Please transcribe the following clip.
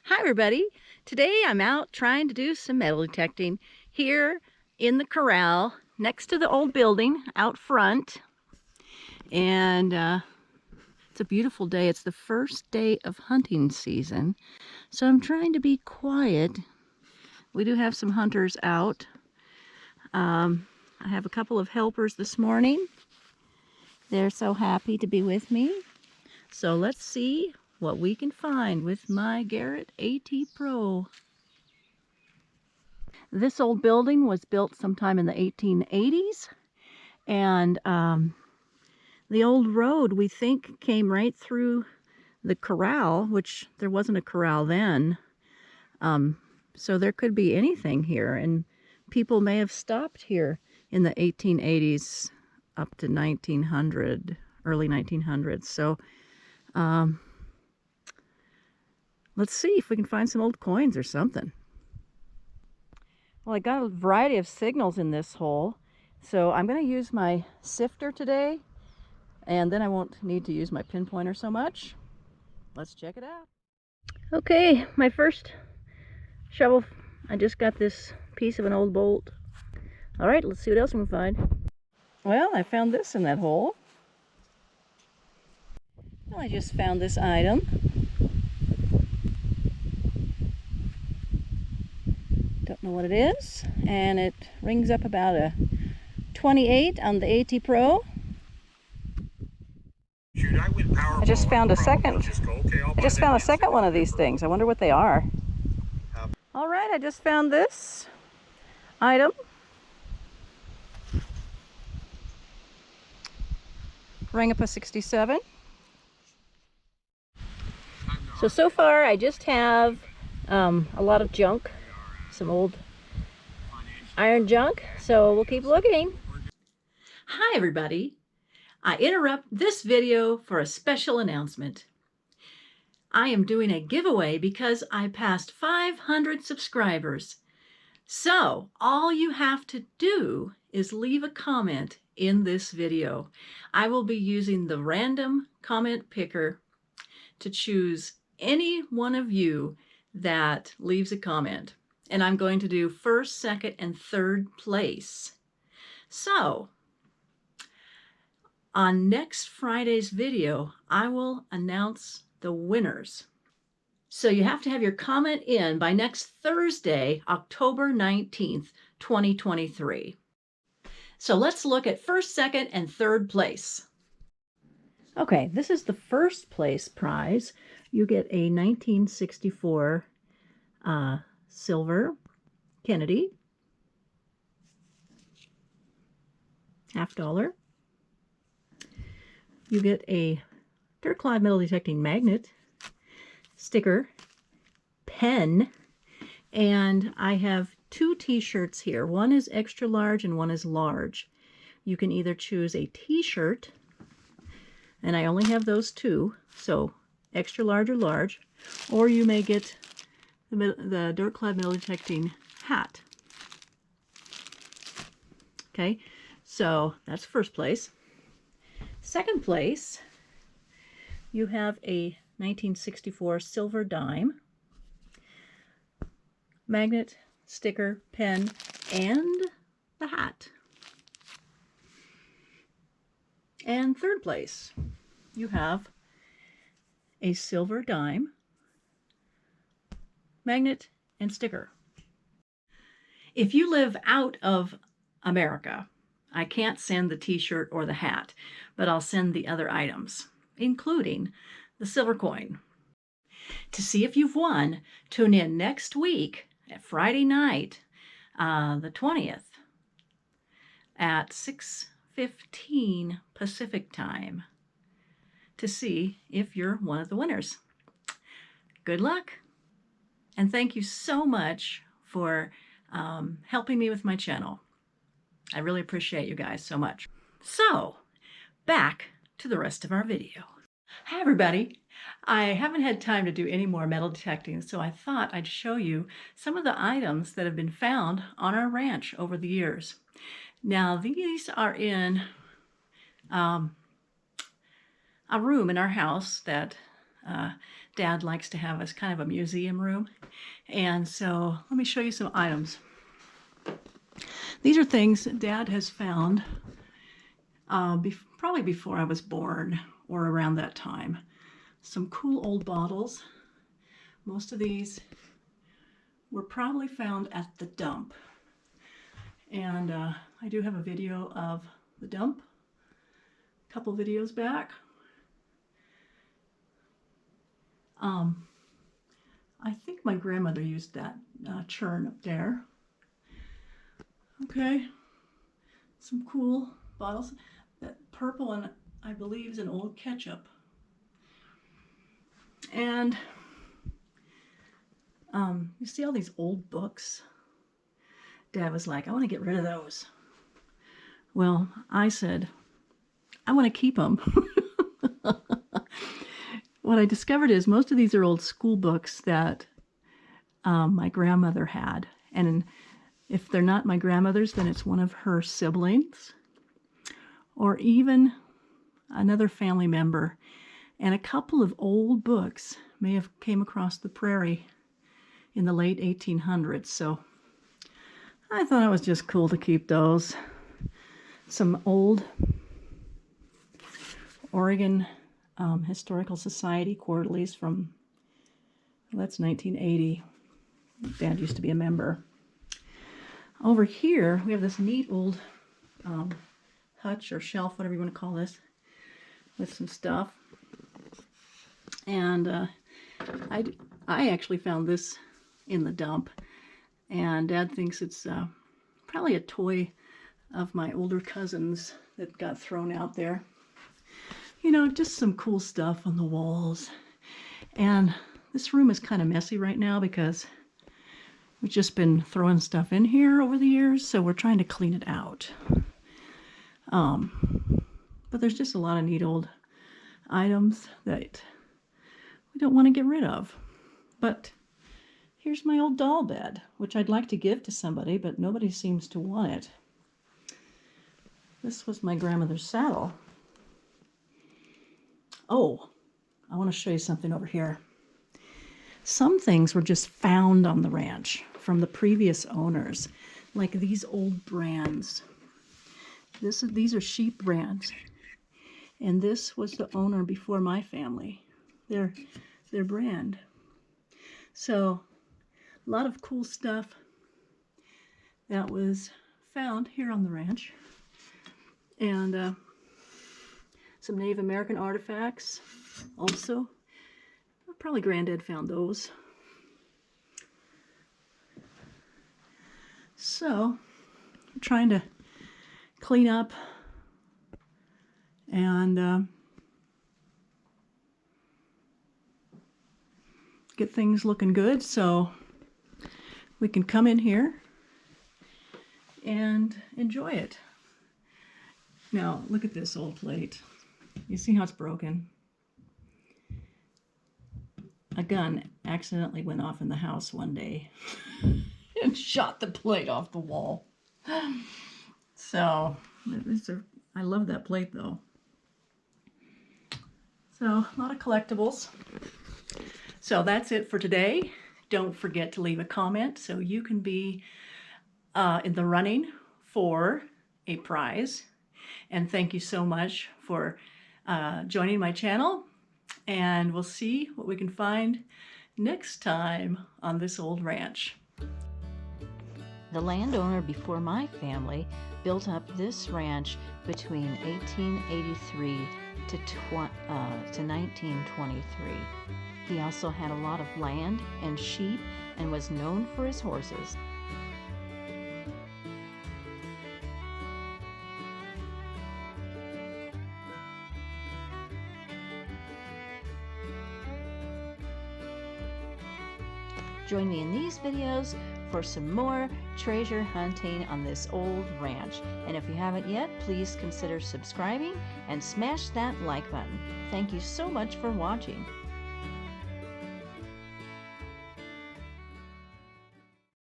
Hi everybody. Today I'm out trying to do some metal detecting here in the corral next to the old building out front. And it's a beautiful day. It's the first day of hunting season. So I'm trying to be quiet. We do have some hunters out. I have a couple of helpers this morning. They're so happy to be with me. So let's see what we can find with my Garrett AT Pro. This old building was built sometime in the 1880s, and the old road, we think, came right through the corral, which there wasn't a corral then. So there could be anything here, and people may have stopped here in the 1880s up to 1900, early 1900s. So let's see if we can find some old coins or something. Well, I got a variety of signals in this hole, so I'm going to use my sifter today, and then I won't need to use my pinpointer so much. Let's check it out. Okay, my first shovel, I just got this piece of an old bolt. All right, let's see what else we can find. Well, I found this in that hole. Well, I just found this item. Don't know what it is, and it rings up about a 28 on the AT Pro. I just found a second. I just found a second one of these things. I wonder what they are. All right, I just found this item. Ring up a 67. So far I just have a lot of junk, some old iron junk, so we'll keep looking. Hi everybody. I interrupt this video for a special announcement. I am doing a giveaway because I passed 500 subscribers. So all you have to do is leave a comment in this video. I will be using the random comment picker to choose any one of you that leaves a comment. And I'm going to do first, second, and third place. So on next Friday's video, I will announce the winners. So you have to have your comment in by next Thursday, October 19th, 2023. So let's look at first, second, and third place. Okay, this is the first place prize. You get a 1964 silver Kennedy, $50. You get a dirt clod metal detecting magnet, sticker, pen, and I have two t-shirts here. One is extra large and one is large. You can either choose a t-shirt, and I only have those two, so extra large or large, or you may get the dirt clod metal detecting hat. Okay, so that's first place. Second place, you have a 1964 silver dime, magnet, sticker, pen, and the hat. And third place, you have a silver dime, magnet, and sticker. If you live out of America, I can't send the t-shirt or the hat, but I'll send the other items, including the silver coin. To see if you've won, tune in next week at Friday night, the 20th, at 6:15 Pacific time to see if you're one of the winners. Good luck, and thank you so much for helping me with my channel. I really appreciate you guys so much. So, back to the rest of our video. Hi everybody. I haven't had time to do any more metal detecting, so I thought I'd show you some of the items that have been found on our ranch over the years. Now these are in a room in our house that Dad likes to have as kind of a museum room. And so let me show you some items. These are things Dad has found probably before I was born or around that time. Some cool old bottles. Most of these were probably found at the dump. And I do have a video of the dump, a couple videos back. I think my grandmother used that churn up there. Okay, some cool bottles. That purple one, I believe, is an old ketchup. And you see all these old books? Dad was like, I want to get rid of those. Well, I said, I want to keep them. What I discovered is most of these are old school books that my grandmother had. And if they're not my grandmother's, then it's one of her siblings or even another family member. And a couple of old books may have came across the prairie in the late 1800s. So I thought it was just cool to keep those. Some old Oregon Historical Society quarterlies from, well, that's 1980. Dad used to be a member. Over here, we have this neat old hutch or shelf, whatever you want to call this, with some stuff. And I actually found this in the dump, and Dad thinks it's probably a toy of my older cousins that got thrown out there. You know, just some cool stuff on the walls. And this room is kind of messy right now because we've just been throwing stuff in here over the years, so we're trying to clean it out. But there's just a lot of neat old items that we don't want to get rid of. But here's my old doll bed, which I'd like to give to somebody, but nobody seems to want it. This was my grandmother's saddle. Oh, I want to show you something over here. Some things were just found on the ranch from the previous owners, like these old brands. These are sheep brands, and this was the owner before my family, their brand. So a lot of cool stuff that was found here on the ranch, and some Native American artifacts also. Probably Granddad found those. So I'm trying to clean up and get things looking good so we can come in here and enjoy it. Now look at this old plate. You see how it's broken? A gun accidentally went off in the house one day and shot the plate off the wall. So, I love that plate though. So, a lot of collectibles. So that's it for today. Don't forget to leave a comment so you can be in the running for a prize. And thank you so much for joining my channel. And we'll see what we can find next time on this old ranch. The landowner before my family built up this ranch between 1883 to 1923. He also had a lot of land and sheep and was known for his horses. Join me in these videos for some more treasure hunting on this old ranch. And if you haven't yet, please consider subscribing and smash that like button. Thank you so much for watching.